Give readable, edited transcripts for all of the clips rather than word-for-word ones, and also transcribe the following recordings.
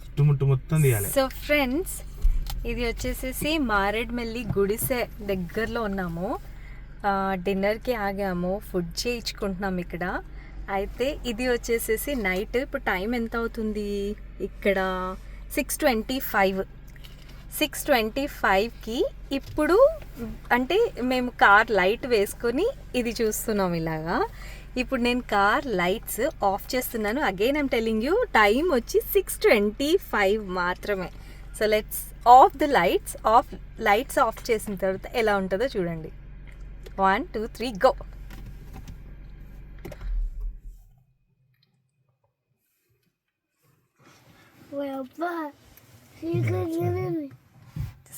చుట్టుముట్టు మొత్తం తీయాలి. సో ఫ్రెండ్స్, ఇది వచ్చేసేసి మారేడుమల్లి గుడిసె దగ్గరలో ఉన్నాము. డిన్నర్కి ఆగాము, ఫుడ్ చేయించుకుంటున్నాం ఇక్కడ. అయితే ఇది వచ్చేసేసి నైట్, ఇప్పుడు టైం ఎంత అవుతుంది ఇక్కడ 6:25కి ఇప్పుడు అంటే మేము కార్ లైట్ వేసుకొని ఇది చూస్తున్నాం ఇలాగా. ఇప్పుడు నేను కార్ లైట్స్ ఆఫ్ చేస్తున్నాను. Again I'm telling you, time వచ్చి 6:25 మాత్రమే. So let's of the lights off చేసిన తర్వాత ఎలా ఉంటుందో చూడండి. 1 2 3 గో.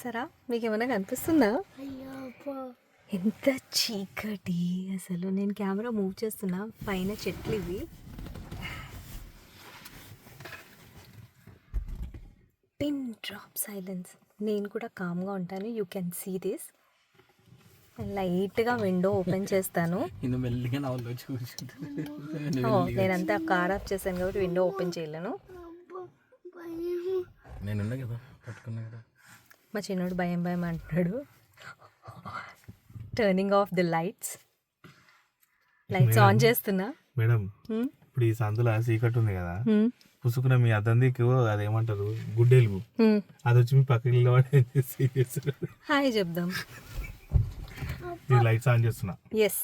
సరా మీకు ఏమైనా కనిపిస్తుందా? ఎంత చీకటి అసలు. నేను కెమెరా మూవ్ చేస్తున్నా, పైన చెట్లు ఇవి. Pin drop silence. నేను కూడా కామ్గా ఉంటాను. You can see this. లైట్గా విండో ఓపెన్ చేస్తాను. నేనంతా కార్ ఆఫ్ చేశాను కాబట్టి విండో ఓపెన్ చేయలేను. మా చిన్నోడు భయం భయం అంటున్నాడు. Turning of the lights on చేస్తున్నా. మేడం, ఇప్పుడు ఈ సందులో సీకట్ ఉంది కదా, పుసుకున్న మీ అద్దందికి అదేమంటారు గుడ్డెలుగు, అది వచ్చి మీ పక్కకి హాయ్ చెప్దాం. లైట్స్ ఆన్ చేస్తున్నా. ఎస్,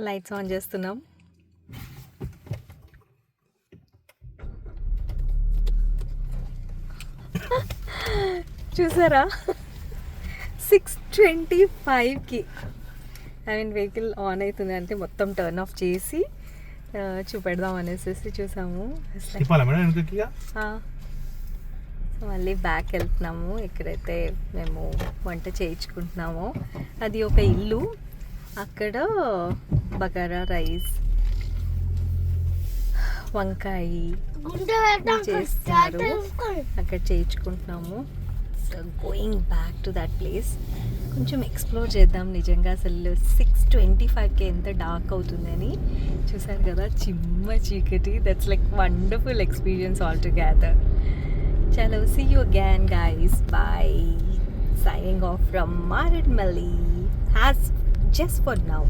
లైట్స్ ఆన్ చేస్తున్నాం. చూసారా, 6:25కి వెహికల్ ఆన్ అవుతుంది అంటే మొత్తం టర్న్ ఆఫ్ చేసి చూపెడదాం అనేసి చూసాము. మళ్ళీ బ్యాక్ వెళ్తున్నాము. ఎక్కడైతే మేము వంట చేయించుకుంటున్నామో అది ఒక ఇల్లు. అక్కడ బగారా రైస్, వంకాయ చేస్తారు, అక్కడ చేయించుకుంటున్నాము. So going back to that place. కొంచెం ఎక్స్ప్లోర్ చేద్దాం. నిజంగా అసలు 6:25కి ఎంత డార్క్ అవుతుందని చూసారు కదా, చిమ్మ చీకటి. That's like wonderful experience all together. చలో, see you again guys. Bye. Signing off from Maredmalli. As just for now.